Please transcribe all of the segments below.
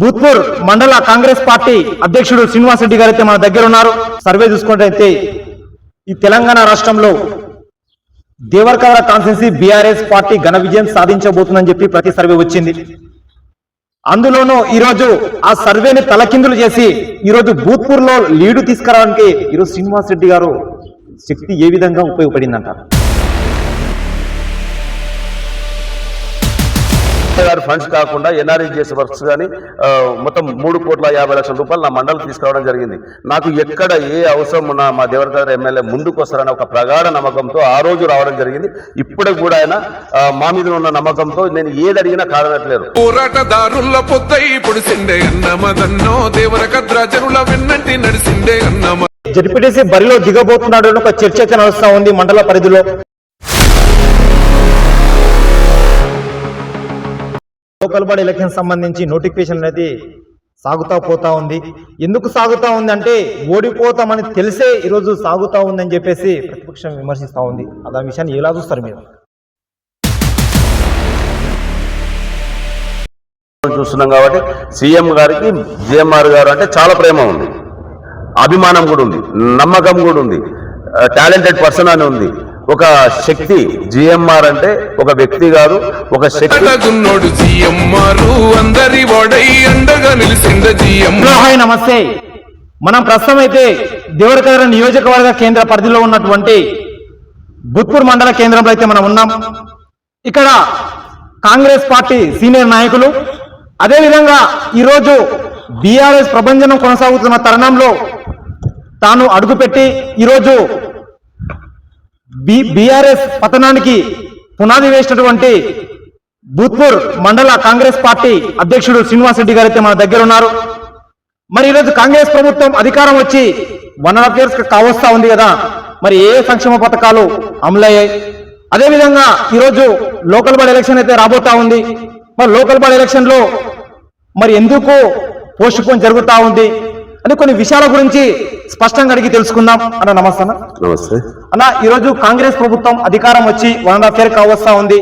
భూత్పూర్ మండల కాంగ్రెస్ పార్టీ అధ్యక్షుడు శ్రీనివాస్ రెడ్డి గారు అయితే మన దగ్గర ఉన్నారు. సర్వే చూసుకుంటే ఈ తెలంగాణ రాష్ట్రంలో దేవరకద్ర కాన్స్టిట్యున్సీ బీఆర్ఎస్ పార్టీ ఘన విజయం సాధించబోతుందని చెప్పి ప్రతి సర్వే వచ్చింది. అందులోనూ ఈరోజు ఆ సర్వేని తలకిందులు చేసి ఈరోజు భూత్పూర్ లో లీడు తీసుకురావడానికి ఈరోజు శ్రీనివాస్ రెడ్డి గారు శక్తి ఏ విధంగా ఉపయోగపడిందంటారు? ఫండ్స్ కాకుండా ఎన్ఆర్ఈజీఎస్ వర్క్స్ కానీ మొత్తం 3,50,00,000 రూపాయలు నా మండలం తీసుకురావడం జరిగింది. నాకు ఎక్కడ ఏ అవసరం ఉన్నా మా దేవరకద్ర ఎమ్మెల్యే ముందుకు వస్తారని ఒక ప్రగాఢ నమ్మకంతో ఆ రోజు రావడం జరిగింది. ఇప్పుడు కూడా ఆయన మా మీద ఉన్న నమ్మకంతో నేను ఏది అడిగినా కాదనట్లేరు. పోరాటదారుల పొద్దై పొడిసిండే అన్నమదన్నో దేవరకద్ర జనుల వెన్నంటి నడిసిండే అన్నమ. జడ్పీటీసీ బరిలో దిగబోతున్నాడు అని ఒక చర్చ అయితే నడుస్తా ఉంది మండల పరిధిలో. లోకల్ బాడీ ఎలక్షన్ సంబంధించి నోటిఫికేషన్ అనేది సాగుతా పోతా ఉంది. ఎందుకు సాగుతా ఉంది అంటే ఓడిపోతామని తెలిసే ఈరోజు సాగుతా ఉందని చెప్పేసి ప్రతిపక్షం విమర్శిస్తా ఉంది. ఆ విషయాన్ని ఎలా చూస్తారు మీరు? చూస్తున్నాం కాబట్టి సీఎం గారికి జిఎంఆర్ గారు అంటే చాలా ప్రేమ ఉంది, అభిమానం కూడా ఉంది, నమ్మకం కూడా ఉంది, టాలెంటెడ్ పర్సన్ అని ఉంది. ఒక శక్తి జిఎంఆర్ అంటే ఒక వ్యక్తి కాదు, ఒక శక్తి. నమస్తే. మనం ప్రస్తుతం అయితే దేవరకద్ర నియోజకవర్గ కేంద్ర పరిధిలో ఉన్నటువంటి భూత్పూర్ మండల కేంద్రంలో అయితే మనం ఉన్నాం. ఇక్కడ కాంగ్రెస్ పార్టీ సీనియర్ నాయకులు, అదేవిధంగా ఈరోజు బీఆర్ఎస్ ప్రభంజనం కొనసాగుతున్న తరుణంలో తాను అడుగుపెట్టి ఈరోజు బీఆర్ఎస్ పతనానికి పునాది వేసినటువంటి భూత్పూర్ మండల కాంగ్రెస్ పార్టీ అధ్యక్షుడు శ్రీనివాస్ రెడ్డి గారు అయితే మన దగ్గర ఉన్నారు. మరి ఈరోజు కాంగ్రెస్ ప్రభుత్వం అధికారం వచ్చి 1.5 years కావస్తా ఉంది కదా, మరి ఏ సంక్షేమ పథకాలు అమలయ్యాయి? అదేవిధంగా ఈరోజు లోకల్ బాడీ ఎలక్షన్ అయితే రాబోతా ఉంది. మరి లోకల్ బాడీ ఎలక్షన్ లో మరి ఎందుకు పోస్ట్ పోన్ జరుగుతా ఉంది అని కొన్ని విషయాల గురించి స్పష్టంగా అడిగి తెలుసుకుందాం అన్న. నమస్తే అన్న. నమస్తే అన్న. ఈరోజు కాంగ్రెస్ ప్రభుత్వం అధికారం వచ్చి 1.5 years కావస్తా ఉంది.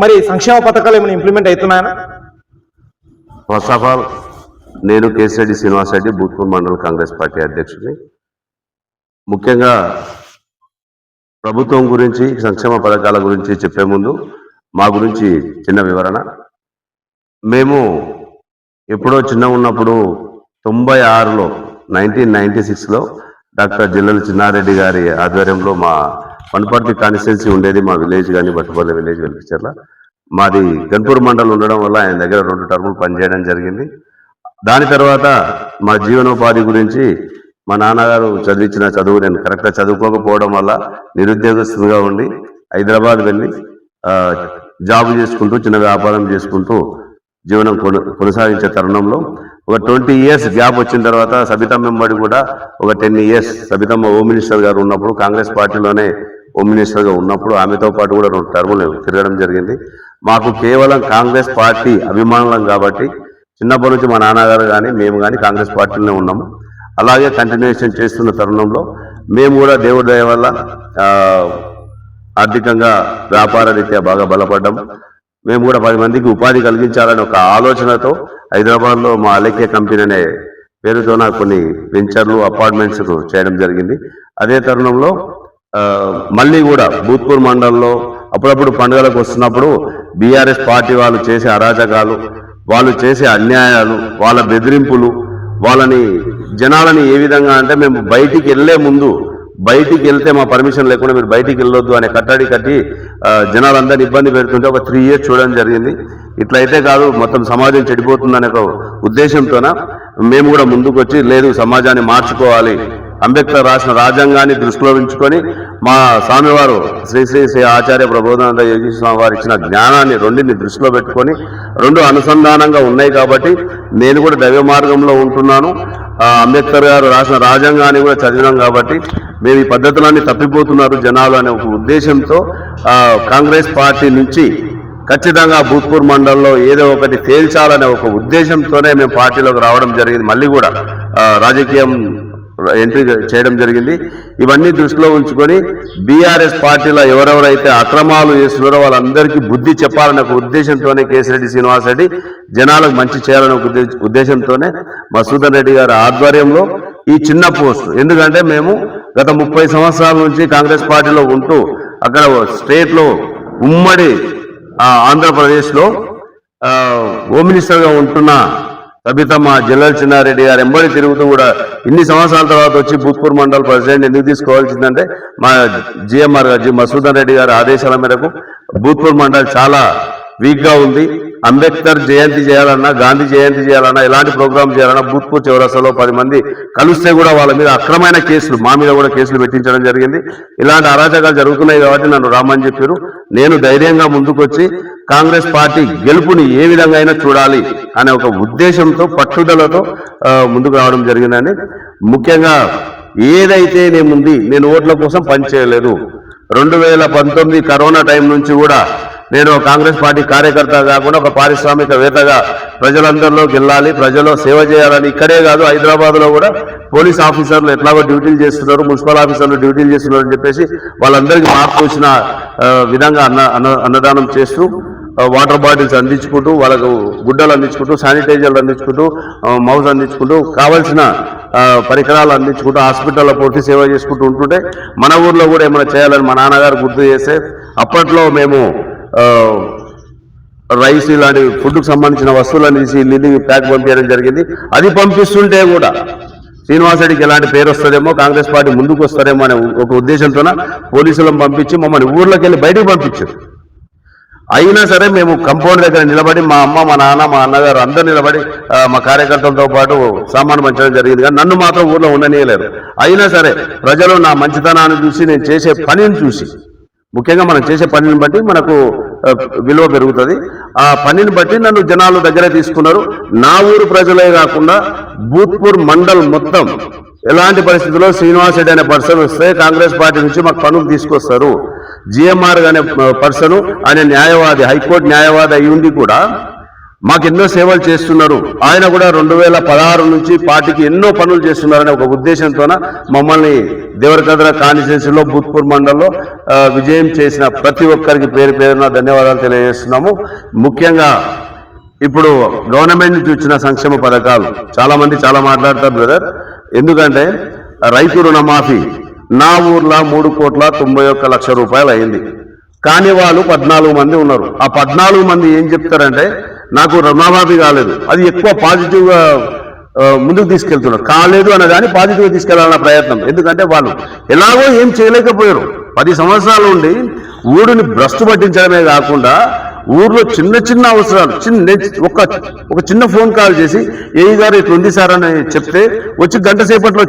మరి సంక్షేమ పథకాలు ఏమైనా ఇంప్లిమెంట్ అవుతున్నాయా? ఫస్ట్ ఆఫ్ ఆల్ నేను కేసిరెడ్డి శ్రీనివాస్ రెడ్డి, భూత్పూర్ మండల కాంగ్రెస్ పార్టీ అధ్యక్షుడిని. ముఖ్యంగా ప్రభుత్వం గురించి, సంక్షేమ పథకాల గురించి చెప్పే ముందు మా గురించి చిన్న వివరణ. మేము ఎప్పుడో చిన్న ఉన్నప్పుడు 96లో 1996లో డాక్టర్ జిల్లల చిన్నారెడ్డి గారి ఆధ్వర్యంలో మా వనపర్తి కాన్స్టిట్యున్సీ ఉండేది. మా విలేజ్ కానీ బట్టుపల్లి విలేజ్ వెలిపించర్ల మాది గన్పూర్ మండలం ఉండడం వల్ల ఆయన దగ్గర 2 టర్ములు పనిచేయడం జరిగింది. దాని తర్వాత మా జీవనోపాధి గురించి మా నాన్నగారు చదివించిన చదువు నేను కరెక్ట్గా చదువుకోకపోవడం వల్ల నిరుద్యోగస్తుగా ఉండి హైదరాబాద్ వెళ్ళి జాబ్ చేసుకుంటూ చిన్న వ్యాపారం చేసుకుంటూ జీవనం కొనసాగించే తరుణంలో ఒక 20 years గ్యాప్ వచ్చిన తర్వాత సబితమ్మ వెంబడి కూడా ఒక 10 years సబితమ్మ హోమ్ మినిస్టర్ గారు ఉన్నప్పుడు, కాంగ్రెస్ పార్టీలోనే హోమ్ మినిస్టర్గా ఉన్నప్పుడు ఆమెతో పాటు కూడా 2 టర్ములు తిరగడం జరిగింది. మాకు కేవలం కాంగ్రెస్ పార్టీ అభిమానులం కాబట్టి చిన్నప్పటి నుంచి మా నాన్నగారు కానీ మేము కానీ కాంగ్రెస్ పార్టీలోనే ఉన్నాము. అలాగే కంటిన్యూషన్ చేస్తున్న తరుణంలో మేము కూడా దేవుడి దయ వల్ల ఆర్థికంగా వ్యాపార రీత్యా బాగా బలపడ్డాం. మేము కూడా 10 మందికి ఉపాధి కలిగించాలని ఒక ఆలోచనతో హైదరాబాద్లో మా అలెక్య కంపెనీ అనే పేరుతో కొన్ని వెంచర్లు, అపార్ట్మెంట్స్ చేయడం జరిగింది. అదే తరుణంలో మళ్ళీ కూడా భూత్పూర్ మండలంలో అప్పుడప్పుడు పండుగలకు వస్తున్నప్పుడు బీఆర్ఎస్ పార్టీ వాళ్ళు చేసే అరాచకాలు, వాళ్ళు చేసే అన్యాయాలు, వాళ్ళ బెదిరింపులు, వాళ్ళని జనాలని ఏ విధంగా అంటే మేము బయటికి వెళ్లే ముందు బయటికి వెళ్తే మా పర్మిషన్ లేకుండా మీరు బయటికి వెళ్ళొద్దు అనే కట్టడి కట్టి జనాలందరినీ ఇబ్బంది పెడుతుంటే ఒక 3 years చూడడం జరిగింది. ఇట్లయితే కాదు, మొత్తం సమాజం చెడిపోతుందనే ఒక ఉద్దేశంతోన మేము కూడా ముందుకు వచ్చి లేదు సమాజాన్ని మార్చుకోవాలి, అంబేద్కర్ రాసిన రాజ్యాంగాన్ని దృష్టిలో ఉంచుకొని మా స్వామివారు శ్రీ శ్రీ శ్రీ ఆచార్య ప్రబోధానంద యోగి స్వామి వారు ఇచ్చిన జ్ఞానాన్ని రెండింటిని దృష్టిలో పెట్టుకొని 2 అనుసంధానంగా ఉన్నాయి కాబట్టి నేను కూడా దైవ మార్గంలో ఉంటున్నాను. అంబేద్కర్ గారు రాసిన రాజ్యాంగాన్ని కూడా చదివినాం కాబట్టి మేము ఈ పద్ధతులన్నీ తప్పిపోతున్నారు జనాలు అనే ఒక ఉద్దేశంతో కాంగ్రెస్ పార్టీ నుంచి ఖచ్చితంగా భూత్పూర్ మండలంలో ఏదో ఒకటి తేల్చాలనే ఒక ఉద్దేశంతోనే మేము పార్టీలోకి రావడం జరిగింది. మళ్ళీ కూడా రాజకీయం ఎంట్రీ చేయడం జరిగింది. ఇవన్నీ దృష్టిలో ఉంచుకొని బీఆర్ఎస్ పార్టీలో ఎవరెవరైతే అక్రమాలు చేస్తున్నారో వాళ్ళందరికీ బుద్ధి చెప్పాలనే ఒక ఉద్దేశంతోనే కేసిరెడ్డి శ్రీనివాస్ రెడ్డి జనాలకు మంచి చేయాలనే ఒక ఉద్దేశంతోనే మసూదన్ రెడ్డి గారి ఆధ్వర్యంలో ఈ చిన్న పోస్ట్, ఎందుకంటే మేము గత 30 సంవత్సరాల నుంచి కాంగ్రెస్ పార్టీలో ఉంటూ అక్కడ స్టేట్లో ఉమ్మడి ఆంధ్రప్రదేశ్లో హోమ్ మినిస్టర్గా ఉంటున్న సబితమ్మ జల్లెల చిన్నారెడ్డి గారు ఎంబడి తిరుగుతూ కూడా ఇన్ని సంవత్సరాల తర్వాత వచ్చి భూత్పూర్ మండల్ ప్రెసిడెంట్ ఎందుకు తీసుకోవాల్సిందంటే మా జిఎంఆర్ గారు మసూదన్ రెడ్డి గారి ఆదేశాల మేరకు భూత్పూర్ మండల్ చాలా వీక్ గా ఉంది. అంబేద్కర్ జయంతి చేయాలన్నా, గాంధీ జయంతి చేయాలన్నా, ఎలాంటి ప్రోగ్రామ్ చేయాలన్నా భూత్పూర్ చౌరస్తాలో 10 మంది కలిస్తే కూడా వాళ్ళ మీద అక్రమైన కేసులు, మా మీద కూడా కేసులు పెట్టించడం జరిగింది. ఇలాంటి అరాచకాలు జరుగుతున్నాయి కాబట్టి నన్ను రామని చెప్పారు. నేను ధైర్యంగా ముందుకొచ్చి కాంగ్రెస్ పార్టీ గెలుపుని ఏ విధంగా అయినా చూడాలి అనే ఒక ఉద్దేశంతో, పట్టుదలతో ముందుకు రావడం జరిగిందని. ముఖ్యంగా ఏదైతే నేను ఓట్ల కోసం పనిచేయలేదు. 2019 కరోనా టైం నుంచి కూడా నేను కాంగ్రెస్ పార్టీ కార్యకర్త కాకుండా ఒక పారిశ్రామికవేత్తగా ప్రజలందరిలోకి వెళ్ళాలి, ప్రజల్లో సేవ చేయాలని. ఇక్కడే కాదు, హైదరాబాద్ లో కూడా పోలీస్ ఆఫీసర్లు ఎట్లాగో డ్యూటీలు చేస్తున్నారు, మున్సిపల్ ఆఫీసర్లు డ్యూటీలు చేస్తున్నారు అని చెప్పేసి వాళ్ళందరికీ మార్పు వచ్చిన విధంగా అన్నదానం చేస్తూ, వాటర్ బాటిల్స్ అందించుకుంటూ, వాళ్ళకు గుడ్డలు అందించుకుంటూ, శానిటైజర్లు అందించుకుంటూ, మౌస్ అందించుకుంటూ, కావాల్సిన పరికరాలు అందించుకుంటూ, హాస్పిటల్లో పూర్తి సేవ చేసుకుంటూ ఉంటుంటే మన ఊర్లో కూడా ఏమైనా చేయాలని మా నాన్నగారు గుర్తు చేస్తే అప్పట్లో మేము రైస్ ఇలాంటి ఫుడ్కు సంబంధించిన వస్తువులను తీసి ఇల్లు ప్యాక్ పంపించడం జరిగింది. అది పంపిస్తుంటే కూడా శ్రీనివాసరెడ్డికి ఎలాంటి పేరు వస్తుందేమో, కాంగ్రెస్ పార్టీ ముందుకు వస్తారేమో అనే ఒక ఉద్దేశంతోన పోలీసులను పంపించి మమ్మల్ని ఊర్లోకి వెళ్ళి బయటకు పంపించారు. అయినా సరే మేము కంపౌండ్ దగ్గర నిలబడి మా అమ్మ, మా నాన్న, మా అన్నగారు అందరూ నిలబడి మా కార్యకర్తలతో పాటు సామాను పంచడం జరిగింది. కానీ నన్ను మాత్రం ఊర్లో ఉండనీయలేరు. అయినా సరే ప్రజలు నా మంచితనాన్ని చూసి, నేను చేసే పనిని చూసి, ముఖ్యంగా మనం చేసే పనిని బట్టి మనకు విలువ పెరుగుతుంది. ఆ పనిని బట్టి నన్ను జనాలు దగ్గర తీసుకున్నారు. నా ఊరు ప్రజలే కాకుండా భూత్పూర్ మండల్ మొత్తం ఎలాంటి పరిస్థితుల్లో శ్రీనివాస్ రెడ్డి అనే పర్సన్ వస్తే కాంగ్రెస్ పార్టీ నుంచి మాకు పనులు తీసుకొస్తారు. జిఎంఆర్ అనే పర్సన్, ఆయన న్యాయవాది, హైకోర్టు న్యాయవాది అయి ఉండి కూడా మాకు ఎన్నో సేవలు చేస్తున్నారు. ఆయన కూడా 2016 నుంచి పార్టీకి ఎన్నో పనులు చేస్తున్నారనే ఒక ఉద్దేశంతోన మమ్మల్ని దేవరకద్ర కాన్స్టిట్యున్సీలో భూత్పూర్ మండలంలో విజయం చేసిన ప్రతి ఒక్కరికి పేరు పేరున ధన్యవాదాలు తెలియజేస్తున్నాము. ముఖ్యంగా ఇప్పుడు గవర్నమెంట్ నుంచి వచ్చిన సంక్షేమ పథకాలు చాలా మంది చాలా మాట్లాడతారు బ్రదర్. ఎందుకంటే రైతు రుణమాఫీ నా ఊర్లో 3,91,00,000 రూపాయలు అయింది. కానీ వాళ్ళు 14 మంది ఉన్నారు. ఆ 14 మంది ఏం చెప్తారంటే నాకు రుణమాఫీ కాలేదు, అది ఎక్కువ పాజిటివ్గా ముందుకు తీసుకెళ్తున్నారు. కాలేదు అనగాని పాజిటివ్గా తీసుకెళ్లాలన్న ప్రయత్నం. ఎందుకంటే వాళ్ళు ఎలాగో ఏం చేయలేకపోయారు. 10 సంవత్సరాలు ఉండి ఊరిని భ్రష్టు పట్టించడమే కాకుండా ఊర్లో చిన్న చిన్న అవసరాలు, ఒక చిన్న ఫోన్ కాల్ చేసి ఏఈ గారు ఇట్లా ఉంది సార్ అని చెప్తే వచ్చి గంట సేపట్లో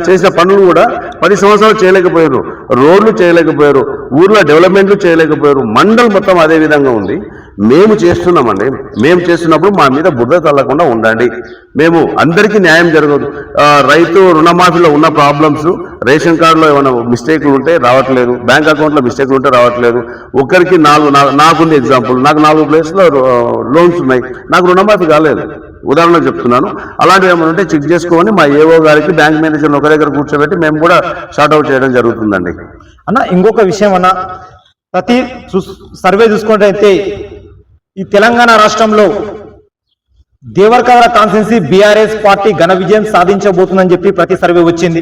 చేసిన పనులు కూడా 10 సంవత్సరాలు చేయలేకపోయారు. రోడ్లు చేయలేకపోయారు, ఊర్లో డెవలప్మెంట్లు చేయలేకపోయారు. మండల్ మొత్తం అదే విధంగా ఉంది. మేము చేస్తున్నామండి. మేము చేస్తున్నప్పుడు మా మీద బురద తల్లకుండా ఉండండి. మేము అందరికీ న్యాయం జరగదు. రైతు రుణమాఫీలో ఉన్న ప్రాబ్లమ్స్, రేషన్ కార్డులో ఏమైనా మిస్టేక్లు ఉంటే రావట్లేదు, బ్యాంక్ అకౌంట్లో మిస్టేక్లు ఉంటే రావట్లేదు. ఒకరికి నాకుంది ఎగ్జాంపుల్, నాకు 4 ప్లేస్లో లోన్స్ ఉన్నాయి, నాకు రుణమాఫీ కాలేదు. ఉదాహరణకు చెప్తున్నాను. అలాంటివి ఏమైనా ఉంటే చెక్ చేసుకొని మా ఏఓ గారికి, బ్యాంక్ మేనేజర్ని ఒక దగ్గర కూర్చోబెట్టి మేము కూడా షార్ట్ అవుట్ చేయడం జరుగుతుందండి. అన్న ఇంకొక విషయం అన్న, ప్రతి సర్వే చూసుకుంటే ఈ తెలంగాణ రాష్ట్రంలో దేవరకద్ర కాన్స్టిట్యున్సీ బీఆర్ఎస్ పార్టీ ఘన విజయం సాధించబోతుందని చెప్పి ప్రతి సర్వే వచ్చింది.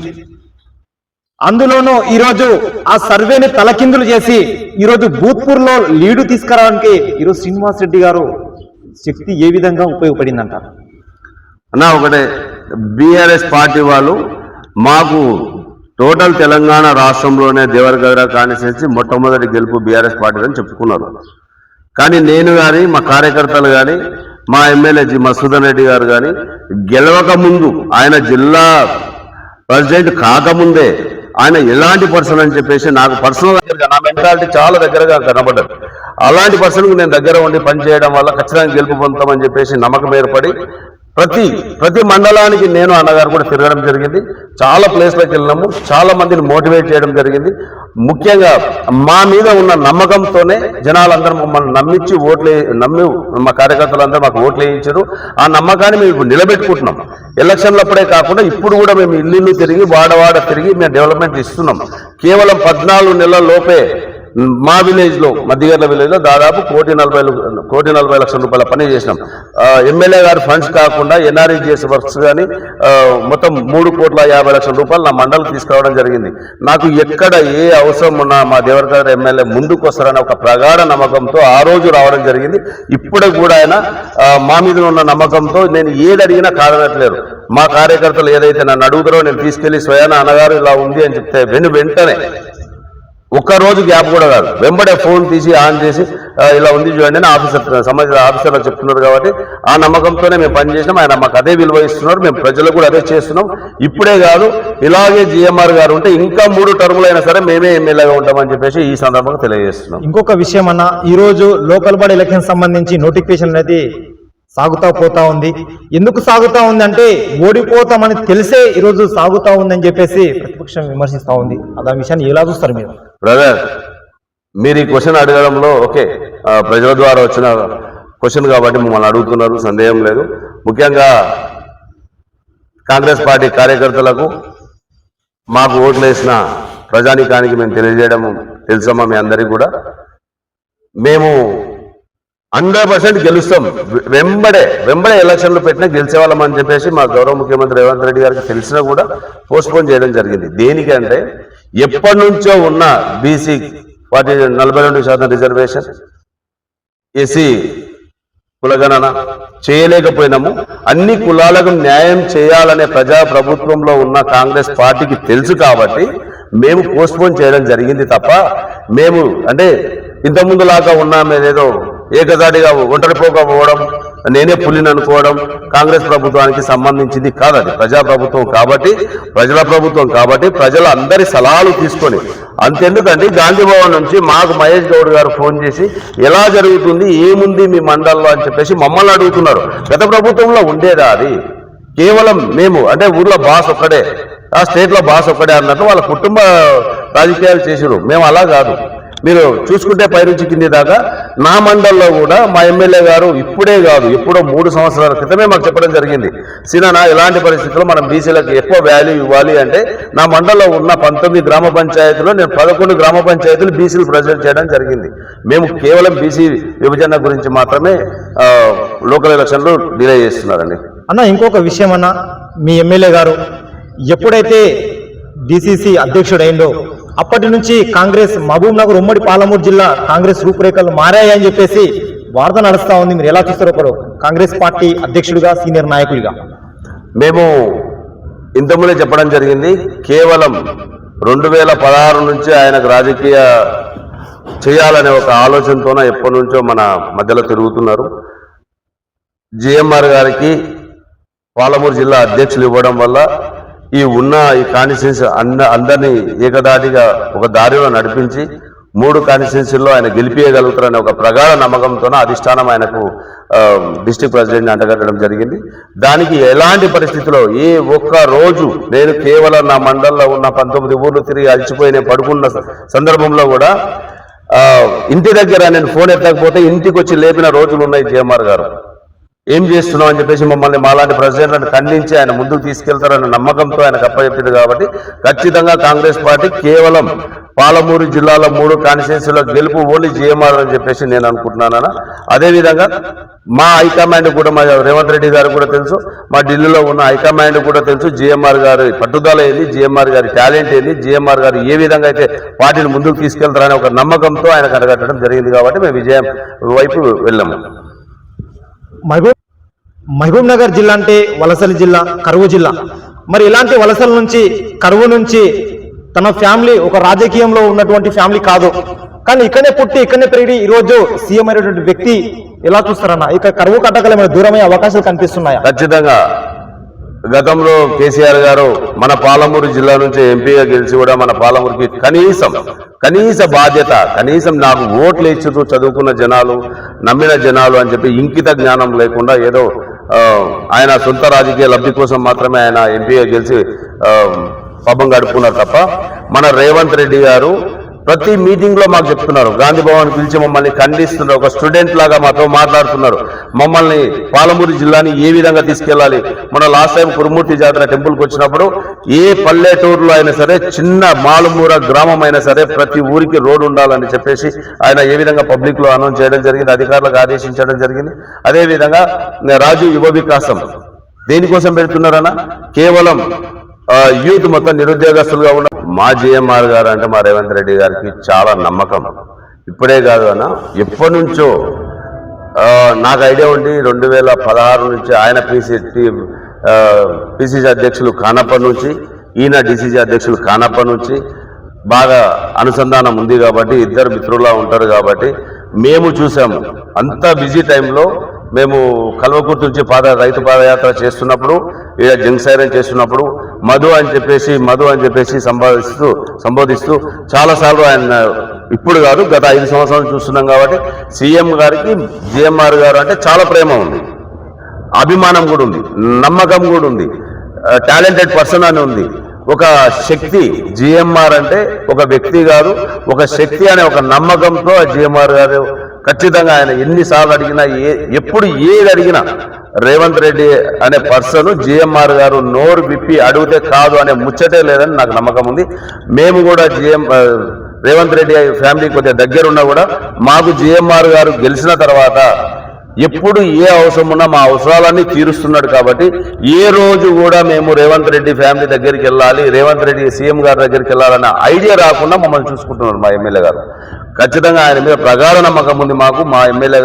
అందులోనూ ఈరోజు ఆ సర్వేని తలకిందులు చేసి ఈరోజు భూత్పూర్ లో లీడు తీసుకురావడానికి ఈరోజు శ్రీనివాస్ రెడ్డి గారు శక్తి ఏ విధంగా ఉపయోగపడిందంటారు? అన్న ఒకటే, బీఆర్ఎస్ పార్టీ వాళ్ళు మాకు టోటల్ తెలంగాణ రాష్ట్రంలోనే దేవరకద్ర కాన్స్టిట్యున్సీ మొట్టమొదటి గెలుపు బీఆర్ఎస్ పార్టీ అని చెప్పుకున్నారు. కానీ నేను కానీ, మా కార్యకర్తలు కానీ, మా ఎమ్మెల్యే మసూదన్ రెడ్డి గారు కానీ గెలవక ముందు, ఆయన జిల్లా ప్రెసిడెంట్ కాకముందే ఆయన ఎలాంటి పర్సన్ అని చెప్పేసి నాకు పర్సనల్గా నా మెంటాలిటీ చాలా దగ్గరగా కనబడ్డది. అలాంటి పర్సన్కు నేను దగ్గర ఉండి పనిచేయడం వల్ల ఖచ్చితంగా గెలుపు పొందుతామని చెప్పేసి నమ్మకం ఏర్పడి ప్రతి మండలానికి నేను అన్నగారు కూడా తిరగడం జరిగింది. చాలా ప్లేస్లకు వెళ్ళినాము, చాలా మందిని మోటివేట్ చేయడం జరిగింది. ముఖ్యంగా మా మీద ఉన్న నమ్మకంతోనే జనాలందరూ మమ్మల్ని నమ్మి మా కార్యకర్తలందరూ మాకు ఓట్లు వేయించారు. ఆ నమ్మకాన్ని మేము ఇప్పుడు నిలబెట్టుకుంటున్నాం. ఎలక్షన్లప్పుడే కాకుండా ఇప్పుడు కూడా మేము ఇల్లు తిరిగి వాడవాడ తిరిగి మేము డెవలప్మెంట్ ఇస్తున్నాం. కేవలం 14 నెలల లోపే మా విలేజ్ లో మధ్యగర్ల విలేజ్ లో దాదాపు 1,40,00,000 రూపాయల పని చేసినాం. ఎమ్మెల్యే గారి ఫండ్స్ కాకుండా ఎన్ఆర్ఈజిఎస్ వర్క్స్ కానీ మొత్తం 3,50,00,000 రూపాయలు నా మండలం తీసుకురావడం జరిగింది. నాకు ఎక్కడ ఏ అవసరం ఉన్నా మా దేవరగారి ఎమ్మెల్యే ముందుకు వస్తారని ఒక ప్రగాఢ నమ్మకంతో ఆ రోజు రావడం జరిగింది. ఇప్పుడు కూడా ఆయన మా మీద ఉన్న నమ్మకంతో నేను ఏది అడిగినా కాదనట్లేరు. మా కార్యకర్తలు ఏదైతే నన్ను అడుగుతారో నేను తీసుకెళ్లి స్వయాన అన్నగారు ఇలా ఉంది అని చెప్తే వెంటనే ఒక్కరోజు గ్యాప్ కూడా కాదు, వెంబడే ఫోన్ తీసి ఆన్ చేసి ఇలా ఉంది చూడండి అని సంబంధించిన ఆఫీసర్లు చెప్తున్నారు. కాబట్టి ఆ నమ్మకంతోనే మేము పనిచేసినాం. ఆయన మాకు అదే విలువ ఇస్తున్నారు, మేము ప్రజలకు కూడా అదే చేస్తున్నాం. ఇప్పుడే కాదు, ఇలాగే జిఎంఆర్ గారు ఉంటే ఇంకా 3 టర్ములు అయినా సరే మేమే ఎమ్మెల్యేగా ఉంటామని చెప్పేసి ఈ సందర్భంగా తెలియజేస్తున్నాం. ఇంకొక విషయం అన్న, ఈ రోజు లోకల్ బాడీ ఎలక్షన్ సంబంధించి నోటిఫికేషన్ అనేది సాగుతా పోతా ఉంది. ఎందుకు సాగుతా ఉంది అంటే ఓడిపోతామని తెలిసే ఈరోజు సాగుతా ఉందని చెప్పేసి ప్రతిపక్షం విమర్శిస్తా ఉంది. అదే విషయాన్ని ఎలా చూస్తారు మీరు? బ్రదర్, మీరు ఈ క్వశ్చన్ అడగడంలో ఓకే, ప్రజల ద్వారా వచ్చిన క్వశ్చన్ కాబట్టి మమ్మల్ని అడుగుతున్నారు, సందేహం లేదు. ముఖ్యంగా కాంగ్రెస్ పార్టీ కార్యకర్తలకు మాకు ఓట్లు వేసిన ప్రజానీకానికి మేము తెలియజేయడం తెలుసమ్మా మీ అందరికీ కూడా. మేము 100% గెలుస్తాం. వెంబడే ఎలక్షన్లు పెట్టినా గెలిచేవాళ్ళం అని చెప్పేసి మా గౌరవ ముఖ్యమంత్రి రేవంత్ రెడ్డి గారికి తెలిసినా కూడా పోస్ట్పోన్ చేయడం జరిగింది. దేనికంటే ఎప్పటి నుంచో ఉన్న బీసీ 42% రిజర్వేషన్, ఎస్సీ కులగణన చేయలేకపోయినాము. అన్ని కులాలకు న్యాయం చేయాలనే ప్రజాప్రభుత్వంలో ఉన్న కాంగ్రెస్ పార్టీకి తెలుసు కాబట్టి మేము పోస్ట్పోన్ చేయడం జరిగింది తప్ప మేము అంటే ఇంతకుముందులాగా ఉన్నాం ఏదేదో ఏకదాటిగా ఒంటరిపోకపోవడం, నేనే పులిని అనుకోవడం కాంగ్రెస్ ప్రభుత్వానికి సంబంధించింది కాదు. అది ప్రజాప్రభుత్వం కాబట్టి, ప్రజల ప్రభుత్వం కాబట్టి ప్రజలందరి సలహాలు తీసుకొని అంతెందుకండి గాంధీ భవన్ నుంచి మాకు మహేష్ గౌడ్ గారు ఫోన్ చేసి ఎలా జరుగుతుంది, ఏముంది మీ మండలంలో అని చెప్పేసి మమ్మల్ని అడుగుతున్నారు. గత ప్రభుత్వంలో ఉండేదా అది? కేవలం మేము అంటే ఊర్లో బాస్ ఒక్కడే, ఆ స్టేట్లో బాస్ ఒక్కడే అన్నట్టు వాళ్ళ కుటుంబ రాజకీయాలు చేసారు. మేము అలా కాదు. మీరు చూసుకుంటే పైనుంచి కింది దాకా నా మండల్లో కూడా మా ఎమ్మెల్యే గారు ఇప్పుడే కాదు ఎప్పుడో 3 సంవత్సరాల క్రితమే మాకు చెప్పడం జరిగింది. సినా ఇలాంటి పరిస్థితుల్లో మనం బీసీలకు ఎక్కువ వాల్యూ ఇవ్వాలి అంటే నా మండలంలో ఉన్న 19 గ్రామ పంచాయతీలో నేను 11 గ్రామ పంచాయతీలు బీసీలు ప్రెసిడెంట్ చేయడం జరిగింది. మేము కేవలం బీసీ విభజన గురించి మాత్రమే లోకల్ ఎలక్షన్లు డిలే చేస్తున్నారండి. అన్న ఇంకొక విషయం అన్న, మీ ఎమ్మెల్యే గారు ఎప్పుడైతే డిసిసి అధ్యక్షుడైందో అప్పటి నుంచి కాంగ్రెస్ మహబూబ్ నగర్ ఉమ్మడి పాలమూరు జిల్లా కాంగ్రెస్ రూపురేఖలు మారాయని చెప్పేసి వార్త నడుస్తా ఉంది. మీరు ఎలా చూస్తారు ఒకరు కాంగ్రెస్ పార్టీ అధ్యక్షుడిగా, సీనియర్ నాయకుడిగా? మేము ఇంతకుముందే చెప్పడం జరిగింది. కేవలం 2016 నుంచి ఆయనకు రాజకీయ చేయాలనే ఒక ఆలోచనతోనే ఎప్పటి నుంచో మన మధ్యలో తిరుగుతున్నారు. జిఎంఆర్ గారికి పాలమూరు జిల్లా అధ్యక్షులు ఇవ్వడం వల్ల ఈ కాన్స్టిట్యున్సీ అందరినీ ఏకదాటిగా ఒక దారిలో నడిపించి 3 కాన్స్టిట్యున్సీల్లో ఆయన గెలిపియగలుగుతారనే ఒక ప్రగాఢ నమ్మకంతోనే అధిష్టానం ఆయనకు డిస్ట్రిక్ట్ ప్రెసిడెంట్ అంటగట్టడం జరిగింది. దానికి ఎలాంటి పరిస్థితిలో ఏ ఒక్క రోజు నేను కేవలం నా మండలంలో ఉన్న 19 ఊర్లు తిరిగి అలసిపోయి పడుకున్న సందర్భంలో కూడా ఇంటి దగ్గర నేను ఫోన్ ఎత్తకపోతే ఇంటికి వచ్చి లేపిన రోజులు ఉన్నాయి. జిఎంఆర్ గారు ఏం చేస్తున్నాం అని చెప్పేసి మమ్మల్ని మాలాంటి ప్రెసిడెంట్లను ఖండించి ఆయన ముందుకు తీసుకెళ్తారన్న నమ్మకంతో ఆయనకు అప్పచెప్పింది. కాబట్టి ఖచ్చితంగా కాంగ్రెస్ పార్టీ కేవలం పాలమూరు జిల్లాలో 3 కాన్స్టిట్యున్సీలో గెలుపు ఓన్లీ జిఎంఆర్ అని చెప్పేసి నేను అనుకుంటున్నాను. అదేవిధంగా మా హైకమాండ్ కూడా మా రేవంత్ రెడ్డి గారు కూడా తెలుసు, మా ఢిల్లీలో ఉన్న హైకమాండ్ కూడా తెలుసు జిఎంఆర్ గారి పట్టుదల ఏంది, జిఎంఆర్ గారి టాలెంట్ ఏంది, జిఎంఆర్ గారు ఏ విధంగా అయితే పార్టీని ముందుకు తీసుకెళ్తారనే ఒక నమ్మకంతో ఆయన కనగట్టడం జరిగింది. కాబట్టి మేము విజయం వైపు వెళ్ళాము. మహబూబ్ నగర్ జిల్లా అంటే వలసల జిల్లా, కరువు జిల్లా. మరి ఇలాంటి వలసల నుంచి, కరువు నుంచి తన ఫ్యామిలీ ఒక రాజకీయంలో ఉన్నటువంటి ఫ్యామిలీ కాదు, కానీ ఇక్కడనే పుట్టి ఇక్కడనే పెరిగి ఈరోజు సీఎం అయినటువంటి వ్యక్తి ఎలా చూస్తారన్న? ఇక కరువు కట్టగల ఏమైనా దూరమయ్యే అవకాశాలు కనిపిస్తున్నాయా? ఖచ్చితంగా. గతంలో కేసీఆర్ గారు మన పాలమూరు జిల్లా నుంచి ఎంపీగా గెలిచి కూడా మన పాలమూరుకి కనీస బాధ్యత, కనీసం నాకు ఓట్లు ఇచ్చుతూ చదువుకున్న జనాలు, నమ్మిన జనాలు అని చెప్పి ఇంకిత జ్ఞానం లేకుండా ఏదో ఆయన సొంత రాజకీయ లబ్ధి కోసం మాత్రమే ఆయన ఎంపీగా గెలిచి పబ్బం గడుపుకున్నారు తప్ప మన రేవంత్ రెడ్డి గారు ప్రతి మీటింగ్ లో మాకు చెప్తున్నారు, గాంధీ భవన్ పిలిచి మమ్మల్ని ఖండిస్తున్నారు, ఒక స్టూడెంట్ లాగా మాతో మాట్లాడుతున్నారు, మమ్మల్ని పాలమూరు జిల్లాని ఏ విధంగా తీసుకెళ్లాలి. మన లాస్ట్ టైం కురుమూర్తి జాతర టెంపుల్కి వచ్చినప్పుడు ఏ పల్లెటూరులో అయినా సరే, చిన్న మాలుమూర గ్రామం అయినా సరే ప్రతి ఊరికి రోడ్డు ఉండాలని చెప్పేసి ఆయన ఏ విధంగా పబ్లిక్ లో అనౌన్స్ చేయడం జరిగింది, అధికారులకు ఆదేశించడం జరిగింది. అదేవిధంగా రాజీవ్ యువ వికాసం దేనికోసం పెడుతున్నారన్నా, కేవలం యూత్ మొత్తం నిరుద్యోగస్తులుగా ఉన్న మా జిఎంఆర్ గారు అంటే మా రేవంత్ రెడ్డి గారికి చాలా నమ్మకం. ఇప్పుడే కాదు అన్న, ఎప్పటి నుంచో నాకు ఐడియా ఉండి 2016 నుంచి ఆయన పిసిసి అధ్యక్షులు కానప్పటి నుంచి, ఈయన డిసిసి అధ్యక్షులు కానప్పటి నుంచి బాగా అనుసంధానం ఉంది కాబట్టి, ఇద్దరు మిత్రులా ఉంటారు కాబట్టి మేము చూసాము. అంత బిజీ టైంలో మేము కల్వకుర్తి నుంచి రైతు పాదయాత్ర చేస్తున్నప్పుడు, ఇక్కడ జంగ్ సైరన్ చేస్తున్నప్పుడు మధు అని చెప్పేసి సంబోధిస్తూ చాలాసార్లు ఆయన, ఇప్పుడు కాదు గత 5 సంవత్సరాలు చూస్తున్నాం కాబట్టి సీఎం గారికి జిఎంఆర్ గారు అంటే చాలా ప్రేమ ఉంది, అభిమానం కూడా ఉంది, నమ్మకం కూడా ఉంది, టాలెంటెడ్ పర్సన్ అని ఉంది. ఒక శక్తి జిఎంఆర్ అంటే ఒక వ్యక్తి కాదు, ఒక శక్తి అనే ఒక నమ్మకంతో జిఎంఆర్ గారు ఖచ్చితంగా ఆయన ఎన్నిసార్లు అడిగినా, ఎప్పుడు ఏది అడిగినా రేవంత్ రెడ్డి అనే పర్సన్ జిఎంఆర్ గారు నోరు విప్పి అడిగితే కాదు అనే ముచ్చటే లేదని నాకు నమ్మకం ఉంది. మేము కూడా రేవంత్ రెడ్డి ఫ్యామిలీ కొద్దిగా దగ్గరున్నా కూడా మాకు జిఎంఆర్ గారు గెలిచిన తర్వాత ఎప్పుడు ఏ అవసరం ఉన్నా మా అవసరాలన్నీ తీరుస్తున్నాడు కాబట్టి ఏ రోజు కూడా మేము రేవంత్ రెడ్డి ఫ్యామిలీ దగ్గరికి వెళ్ళాలి, రేవంత్ రెడ్డి సీఎం గారి దగ్గరికి వెళ్ళాలన్న ఐడియా రాకుండా మమ్మల్ని చూసుకుంటున్నారు మా ఎమ్మెల్యే గారు. ఖచ్చితంగా ఆయన మీద ప్రగాఢ నమ్మకం ఉంది మాకు, మా ఎమ్మెల్యే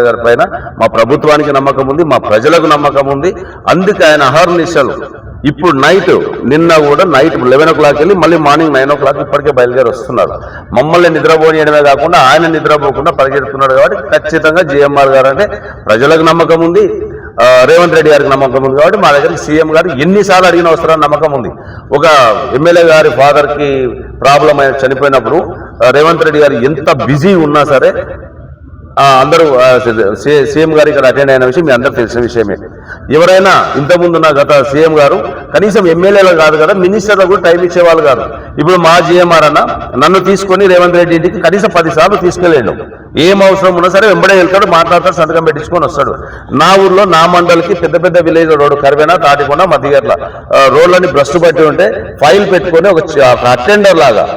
గారి పైన మా ప్రభుత్వానికి నమ్మకం ఉంది, మా ప్రజలకు నమ్మకం ఉంది. అందుకే ఆయన అహర్నిశలు ఇప్పుడు నిన్న కూడా నైట్ 11 o'clock వెళ్ళి మళ్ళీ మార్నింగ్ 9 o'clock ఇప్పటికే బయలుదేరి వస్తున్నారు. మమ్మల్ని నిద్రపోనియడమే కాకుండా ఆయన నిద్రపోకుండా పరిగెడుతున్నాడు. కాబట్టి ఖచ్చితంగా జిఎంఆర్ గారు అంటే ప్రజలకు నమ్మకం ఉంది, రేవంత్ రెడ్డి గారికి నమ్మకం ఉంది. కాబట్టి మా దగ్గరికి సీఎం గారు ఎన్నిసార్లు అడిగిన వస్తారని నమ్మకం ఉంది. ఒక ఎమ్మెల్యే గారి ఫాదర్కి ప్రాబ్లం అయిన చనిపోయినప్పుడు రేవంత్ రెడ్డి గారు ఎంత బిజీ ఉన్నా సరే అందరూ సీఎం గారు ఇక్కడ అటెండ్ అయిన విషయం మీ అందరూ తెలిసిన విషయమే. ఎవరైనా ఇంతకుముందున్న గత సీఎం గారు కనీసం ఎమ్మెల్యేలు కాదు కదా, మినిస్టర్లకు కూడా టైం ఇచ్చేవాళ్ళు కాదు. ఇప్పుడు మా జిఎంఆర్ అన్న నన్ను తీసుకొని రేవంత్ రెడ్డి ఇంటికి కనీసం 10 సార్లు తీసుకెళ్ళాడు. ఏం అవసరం ఉన్నా సరే వెంబడే వెళ్తాడు, మాట్లాడతాడు, సంతకం పెట్టించుకొని వస్తాడు. నా ఊర్లో నా మండలికి పెద్ద పెద్ద విలేజ్ రోడ్డు కరివేనా, తాటికొండ, మధ్యగట్ల రోడ్లని భ్రష్టు పట్టి ఉంటే ఫైల్ పెట్టుకొని ఒక అటెండర్ లాగా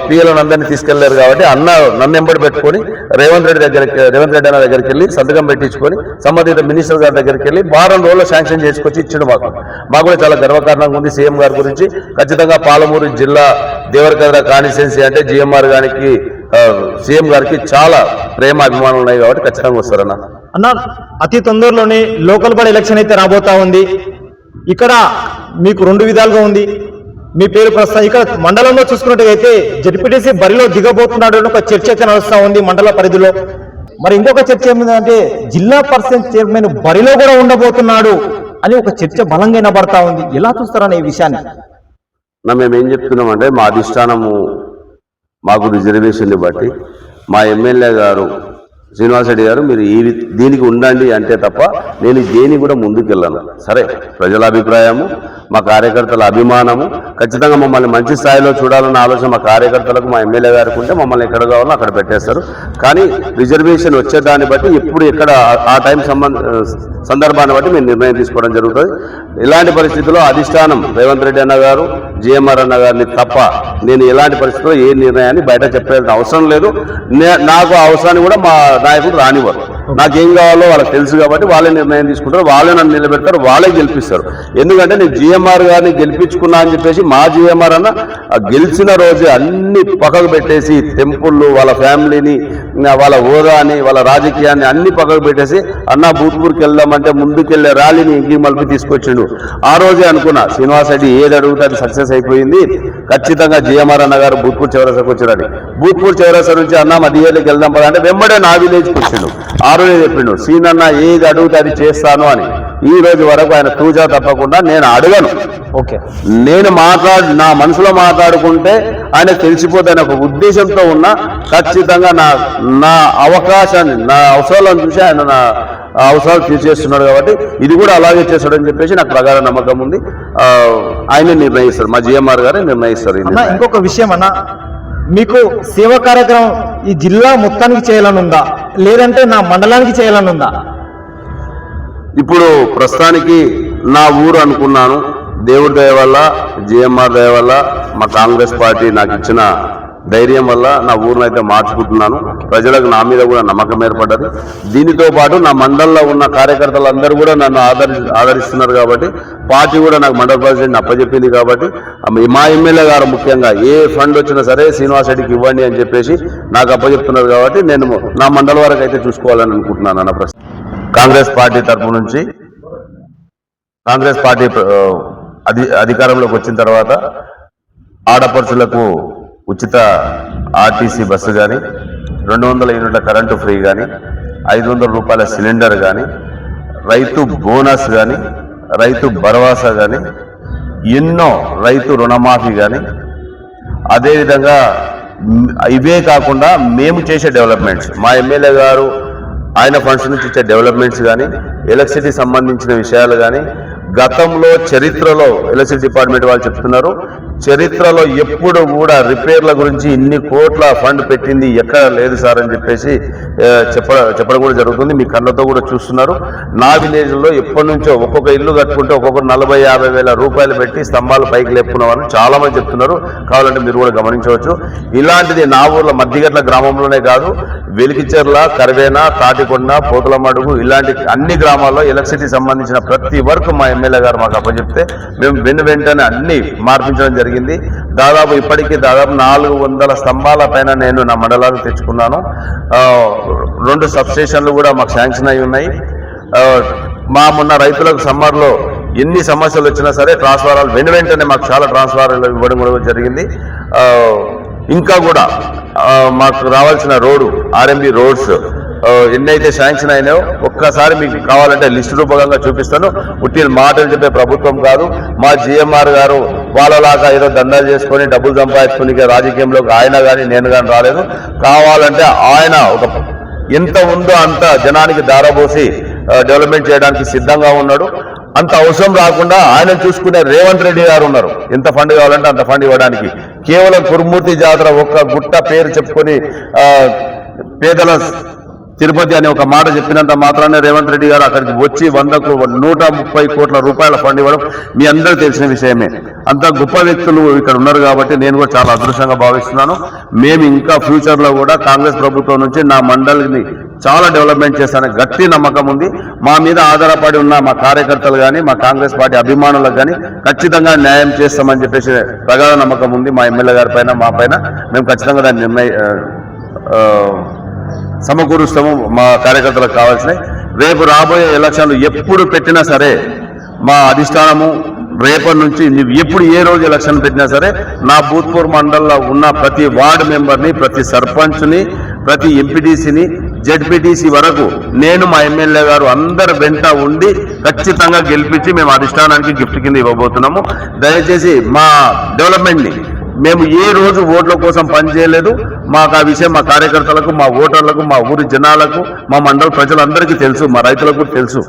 పిఎలను అందరినీ తీసుకెళ్లారు. కాబట్టి నన్ను ఎంబడి పెట్టుకొని రేవంత్ రెడ్డి అన్న దగ్గరికి వెళ్ళి సంతకం పెట్టించుకొని సంబంధిత మినిస్టర్ గారి దగ్గరికి వెళ్ళి 10 రోజుల్లో శాంక్షన్ చేసుకొచ్చి ఇచ్చాడు. మాకు కూడా చాలా గర్వకారణంగా ఉంది సీఎం గారి గురించి. ఖచ్చితంగా పాలమూరు జిల్లా దేవరకద్ర కాన్స్టిట్యున్సీ అంటే జిఎంఆర్ గారికి సీఎం గారికి చాలా ప్రేమ అభిమానులు ఉన్నాయి కాబట్టి ఖచ్చితంగా వస్తారన్న. అతి తొందరలోనే లోకల్ బాడీ ఎలక్షన్ అయితే రాబోతా ఉంది. ఇక్కడ మీకు 2 విధాలుగా ఉంది. మీ పేరు ప్రస్తుతం ఇక్కడ మండలంలో చూసుకున్నట్టయితే జడ్పీటీసీ బరిలో దిగబోతున్నాడు అని ఒక చర్చ అయితే నడుస్తూ ఉంది మండల పరిధిలో. మరి ఇంకొక చర్చ ఏమిటంటే జిల్లా పరిషత్ చైర్మన్ బరిలో కూడా ఉండబోతున్నాడు అని ఒక చర్చ బలంగా వినబడతా ఉంది. ఎలా చూస్తారని ఈ విషయాన్ని? మేమేం చెప్తున్నామంటే మా అధిష్టానము మాకు రిజర్వేషన్ని బట్టి మా ఎమ్మెల్యే గారు శ్రీనివాస్ రెడ్డి గారు మీరు దీనికి ఉండండి అంటే తప్ప నేను దేని కూడా ముందుకెళ్ళాను. సరే, ప్రజల అభిప్రాయము, మా కార్యకర్తల అభిమానము, ఖచ్చితంగా మమ్మల్ని మంచి స్థాయిలో చూడాలన్న ఆలోచన మా కార్యకర్తలకు మా ఎమ్మెల్యే గారికి ఉంటే మమ్మల్ని ఎక్కడ కావాలో అక్కడ పెట్టేస్తారు. కానీ రిజర్వేషన్ వచ్చేదాన్ని బట్టి ఎప్పుడు ఎక్కడ ఆ టైం సందర్భాన్ని బట్టి మేము నిర్ణయం తీసుకోవడం జరుగుతుంది. ఇలాంటి పరిస్థితుల్లో అధిష్టానం రేవంత్ రెడ్డి అన్న గారు జిఎంఆర్ అన్న గారిని తప్ప నేను ఎలాంటి పరిస్థితుల్లో ఏ నిర్ణయాన్ని బయట చెప్పాల్సిన అవసరం లేదు. నాకు అవసరాన్ని కూడా మా నాయకుడు రానివ్వరు. నాకేం కావాలో వాళ్ళకి తెలుసు కాబట్టి వాళ్ళే నిర్ణయం తీసుకుంటారు, వాళ్ళే నన్ను నిలబెడతారు, వాళ్ళే గెలిపిస్తారు. ఎందుకంటే నేను జిఎంఆర్ గారిని గెలిపించుకున్నా అని చెప్పేసి మా జిఎంఆర్ అన్న గెలిచిన రోజే అన్ని పక్కకు పెట్టేసి టెంపుళ్ళు, వాళ్ళ ఫ్యామిలీని, వాళ్ళ హోదాని, వాళ్ళ రాజకీయాన్ని అన్ని పక్కకు పెట్టేసి అన్న భూత్పూర్కి వెళ్దామంటే ముందుకెళ్లే ర్యాలీని ఇంటికి మలిపి తీసుకొచ్చిండు. ఆ రోజే అనుకున్నా శ్రీనివాస్ రెడ్డి ఏది అడుగుతే అది సక్సెస్ అయిపోయింది. ఖచ్చితంగా జిఎంఆర్ అన్న గారు భూత్పూర్ చౌరసాకు వచ్చారని, భూత్పూర్ చౌరసా నుంచి అన్న మధ్యలోకి వెళ్దాం పదా అంటే వెంబడే నా విలేజ్కి వచ్చిండు. ఆ రోజే చెప్పిండు సీనన్న ఏది అడుగుతే అది చేస్తాను అని. ఈ రోజు వరకు ఆయన తూజా తప్పకుండా నేను అడగను. ఓకే, నేను నా మనసులో మాట్లాడుకుంటే ఆయన తెలిసిపోతే ఒక ఉద్దేశంతో ఉన్నా ఖచ్చితంగా నా అవకాశాన్ని, నా అవసరాలను చూసి ఆయన అవసరాలు తీర్చేస్తున్నాడు కాబట్టి ఇది కూడా అలాగే చేస్తాడని చెప్పేసి నాకు ప్రగాఢ నమ్మకం ఉంది. ఆయనే నిర్ణయిస్తారు, మా జిఎంఆర్ గారే నిర్ణయిస్తారు. అన్న ఇంకొక విషయం అన్న, మీకు సేవా కార్యక్రమం ఈ జిల్లా మొత్తానికి చేయాలనుందా లేదంటే నా మండలానికి చేయాలనుందా? ఇప్పుడు ప్రస్తుతానికి నా ఊరు అనుకున్నాను. దేవుడి దయ వల్ల, జిఎంఆర్ దయ వల్ల, మా కాంగ్రెస్ పార్టీ నాకు ఇచ్చిన ధైర్యం వల్ల నా ఊరిని అయితే మార్చుకుంటున్నాను. ప్రజలకు నా మీద కూడా నమ్మకం ఏర్పడ్డది. దీనితో పాటు నా మండలంలో ఉన్న కార్యకర్తలందరూ కూడా నన్ను ఆదరిస్తున్నారు కాబట్టి, పార్టీ కూడా నాకు మండల ప్రెసిడెంట్ అప్పచెప్పింది కాబట్టి, మా ఎమ్మెల్యే గారు ముఖ్యంగా ఏ ఫండ్ వచ్చినా సరే శ్రీనివాస్ రెడ్డికి ఇవ్వండి అని చెప్పేసి నాకు అప్పచెప్తున్నారు కాబట్టి నేను నా మండలం వరకు అయితే చూసుకోవాలని అనుకుంటున్నాను. అన్న ప్రశ్న కాంగ్రెస్ పార్టీ తరఫు నుంచి, కాంగ్రెస్ పార్టీ అధికారంలోకి వచ్చిన తర్వాత ఆడపడుచులకు ఉచిత ఆర్టీసీ బస్సు కానీ, 200 యూనిట్ల కరెంటు ఫ్రీ కానీ, 500 రూపాయల సిలిండర్ కానీ, రైతు బోనస్ కానీ, రైతు భరోసా కానీ, ఎన్నో రైతు రుణమాఫీ కానీ, అదేవిధంగా ఇవే కాకుండా మేము చేసే డెవలప్మెంట్స్, మా ఎమ్మెల్యే గారు ఆయన ఫండ్స్ నుంచి ఇచ్చే డెవలప్మెంట్స్ కానీ, ఎలక్ట్రిసిటీ సంబంధించిన విషయాలు కానీ, గతంలో చరిత్రలో ఎలక్ట్రిసిటీ డిపార్ట్మెంట్ వాళ్ళు చెప్తున్నారు, చరిత్రలో ఎప్పుడు కూడా రిపేర్ల గురించి ఇన్ని కోట్ల ఫండ్ పెట్టింది ఎక్కడ లేదు సార్ అని చెప్పేసి చెప్పడం కూడా జరుగుతుంది. మీ కళ్ళతో కూడా చూస్తున్నారు. నా విలేజ్లో ఎప్పటి నుంచో ఒక్కొక్క ఇల్లు కట్టుకుంటే ఒక్కొక్కరు 40-50 వేల రూపాయలు పెట్టి స్తంభాలు పైకి లేపుకున్నామని చాలా మంది చెప్తున్నారు. కావాలంటే మీరు కూడా గమనించవచ్చు. ఇలాంటిది నా ఊర్లో మద్దిగట్ల గ్రామంలోనే కాదు, వెలికిచెర్ల, కరివేన, తాటికొండ, పోతులమడుగు ఇలాంటి అన్ని గ్రామాల్లో ఎలక్ట్రిసిటీ సంబంధించిన ప్రతి వర్క్ మా ఎమ్మెల్యే గారు మాకు అప్పచెప్తే మేము వెంటనే అన్ని మార్పించడం జరిగింది. దాదాపు ఇప్పటికీ దాదాపు 400 స్తంభాల పైన నేను నా మండలాలు తెచ్చుకున్నాను. 2 సబ్స్టేషన్లు కూడా మాకు శాంక్షన్ అయి ఉన్నాయి. మొన్న రైతులకు సమ్మర్లో ఎన్ని సమస్యలు వచ్చినా సరే ట్రాన్స్ఫారాలు వెంటనే మాకు చాలా ట్రాన్స్ఫారాలు ఇవ్వడం కూడా జరిగింది. ఇంకా కూడా మాకు రావాల్సిన రోడ్డు ఆర్ఎంబి రోడ్స్ ఎన్నైతే శాంక్షన్ అయినాయో ఒక్కసారి మీకు కావాలంటే లిస్టు రూపకంగా చూపిస్తాను. ఉట్టిన మాటలు చెప్పే ప్రభుత్వం కాదు. మా జిఎంఆర్ గారు వాళ్ళలాగా ఏదో దందాలు చేసుకొని డబ్బులు సంపాదించుకుని రాజకీయంలోకి ఆయన కానీ నేను కానీ రాలేదు. కావాలంటే ఆయన ఒక ఎంత ఉందో అంత జనానికి దారబోసి డెవలప్మెంట్ చేయడానికి సిద్ధంగా ఉన్నాడు. అంత అవసరం రాకుండా ఆయన చూసుకునే రేవంత్ రెడ్డి గారు ఉన్నారు. ఎంత ఫండ్ కావాలంటే అంత ఫండ్ ఇవ్వడానికి. కేవలం కురుమూర్తి జాతర ఒక్క గుట్ట పేరు చెప్పుకొని పేదల తిరుపతి అనే ఒక మాట చెప్పినంత మాత్రానే రేవంత్ రెడ్డి గారు అక్కడికి వచ్చి 130 కోట్ల రూపాయల ఫండ్ ఇవ్వడం మీ అందరూ తెలిసిన విషయమే. అంత గొప్ప వ్యక్తులు ఇక్కడ ఉన్నారు కాబట్టి నేను కూడా చాలా అదృష్టంగా భావిస్తున్నాను. మేము ఇంకా ఫ్యూచర్లో కూడా కాంగ్రెస్ ప్రభుత్వం నుంచి నా మండలిని చాలా డెవలప్మెంట్ చేస్తానని గట్టి నమ్మకం ఉంది. మా మీద ఆధారపడి ఉన్న మా కార్యకర్తలు కానీ, మా కాంగ్రెస్ పార్టీ అభిమానులకు కానీ ఖచ్చితంగా న్యాయం చేస్తామని చెప్పేసి ప్రగాఢ నమ్మకం ఉంది. మా ఎమ్మెల్యే గారి పైన, మా పైన మేము ఖచ్చితంగా దాన్ని సమకూరుస్తాము. మా కార్యకర్తలకు కావాల్సినవి రేపు రాబోయే ఎలక్షన్లు ఎప్పుడు పెట్టినా సరే మా అధిష్టానము రేపటి నుంచి ఎప్పుడు ఏ రోజు ఎలక్షన్ పెట్టినా సరే నా భూత్పూర్ మండలంలో ఉన్న ప్రతి వార్డు మెంబర్ని, ప్రతి సర్పంచ్ని, ప్రతి ఎంపీటీసీని, జెడ్పీటీసీ వరకు నేను మా ఎమ్మెల్యే గారు అందరు వెంట ఉండి ఖచ్చితంగా గెలిపించి మేము అధిష్టానానికి గిఫ్ట్ కింద ఇవ్వబోతున్నాము. దయచేసి మా డెవలప్మెంట్ని మేము ఏ రోజు ఓట్ల కోసం పనిచేయలేదు. మాకు ఆ విషయం మా కార్యకర్తలకు, మా ఓటర్లకు, మా ఊరి జనాలకు, మా మండల ప్రజలందరికీ తెలుసు, మా రైతులకు తెలుసు.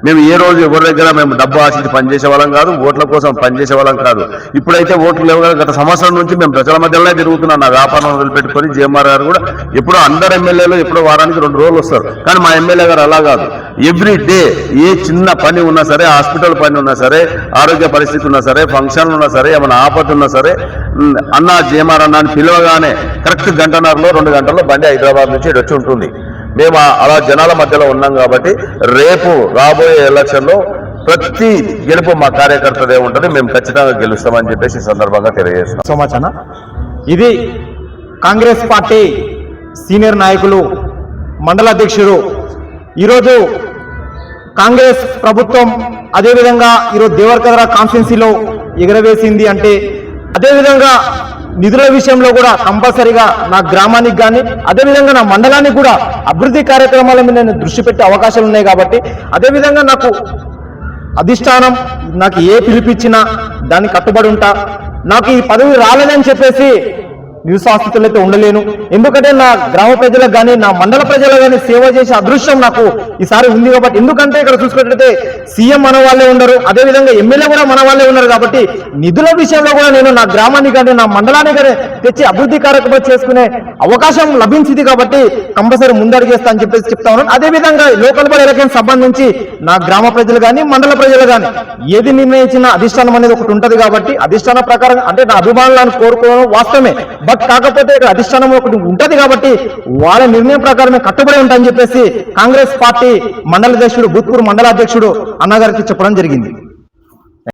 మేము ఏ రోజు ఎవరి దగ్గర మేము డబ్బు ఆశించి పనిచేసే వాళ్ళం కాదు, ఓట్ల కోసం పనిచేసే వాళ్ళం కాదు. ఇప్పుడైతే ఓట్లు లేవు కదా, గత సంవత్సరం నుంచి మేము ప్రజల మధ్యలోనే తిరుగుతున్నాం. నా వ్యాపారం వదిలిపెట్టుకొని జిఎంఆర్ గారు కూడా ఎప్పుడో అందరు ఎమ్మెల్యేలు ఎప్పుడో వారానికి 2 రోజులు వస్తారు. కానీ మా ఎమ్మెల్యే గారు అలా కాదు. ఎవ్రీ డే ఏ చిన్న పని ఉన్నా సరే, హాస్పిటల్ పని ఉన్నా సరే, ఆరోగ్య పరిస్థితి ఉన్నా సరే, ఫంక్షన్లు ఉన్నా సరే, ఏమైనా ఆపద ఉన్నా సరే, అన్న జిఎంఆర్ అన్న అని పిలవగానే కరెక్ట్ 1.5-2 గంటల్లో బండి హైదరాబాద్ నుంచి వచ్చి ఉంటుంది. మేము అలా జనాల మధ్యలో ఉన్నాం కాబట్టి రేపు రాబోయే ఎలక్షన్లో ప్రతి గెలుపు మా కార్యకర్తదే ఉంటుంది. మేము ఖచ్చితంగా గెలుస్తామని చెప్పేసి సందర్భంగా తెలియజేస్తున్నాం. సో మచ్ అన్న. ఇది కాంగ్రెస్ పార్టీ సీనియర్ నాయకులు, మండల అధ్యక్షుడు. ఈరోజు కాంగ్రెస్ ప్రభుత్వం అదేవిధంగా ఈరోజు దేవరకద్ర కాన్స్టిట్యున్సీలో ఎగరవేసింది అంటే, అదేవిధంగా నిధుల విషయంలో కూడా కంపల్సరీగా నా గ్రామానికి కానీ అదేవిధంగా నా మండలానికి కూడా అభివృద్ధి కార్యక్రమాల మీద నేను దృష్టి పెట్టే అవకాశాలు ఉన్నాయి. కాబట్టి అదేవిధంగా నాకు అధిష్టానం నాకు ఏ పిలిపించినా దానికి కట్టుబడి ఉంటా. నాకు ఈ పదవి రాలేదని చెప్పేసి నిరుసాస్థితులు అయితే ఉండలేను. ఎందుకంటే నా గ్రామ ప్రజలకు కానీ నా మండల ప్రజలకు కానీ సేవ చేసే అదృష్టం నాకు ఈసారి ఉంది కాబట్టి. ఎందుకంటే ఇక్కడ చూసుకున్నట్లయితే సీఎం మన వాళ్ళే ఉండరు, అదేవిధంగా ఎమ్మెల్యే కూడా మన వాళ్ళే ఉన్నారు కాబట్టి నిధుల విషయంలో కూడా నేను నా గ్రామాన్ని కానీ నా మండలాన్ని కానీ తెచ్చి అభివృద్ధి కార్యక్రమం చేసుకునే అవకాశం లభించింది కాబట్టి కంపల్సరీ ముందడుగేస్తా అని చెప్పేసి చెప్తా ఉన్నాను. అదేవిధంగా లోకల్ బాడీ ఎలక్షన్ సంబంధించి నా గ్రామ ప్రజలు కానీ మండల ప్రజలు కానీ ఏది నిర్ణయించిన అధిష్టానం అనేది ఒకటి ఉంటది కాబట్టి అధిష్టానం ప్రకారం అంటే నా అభిమానులను కోరుకోవడం వాస్తవమే. బట్ కాకపోతే ఇక్కడ అధిష్టానం ఒకటి ఉంటది కాబట్టి వాళ్ళ నిర్ణయం ప్రకారమే కట్టుబడి ఉంటాయని చెప్పేసి కాంగ్రెస్ పార్టీ మండల అధ్యక్షుడు భూత్పూర్ మండల అధ్యక్షుడు అన్నగారికి చెప్పడం జరిగింది.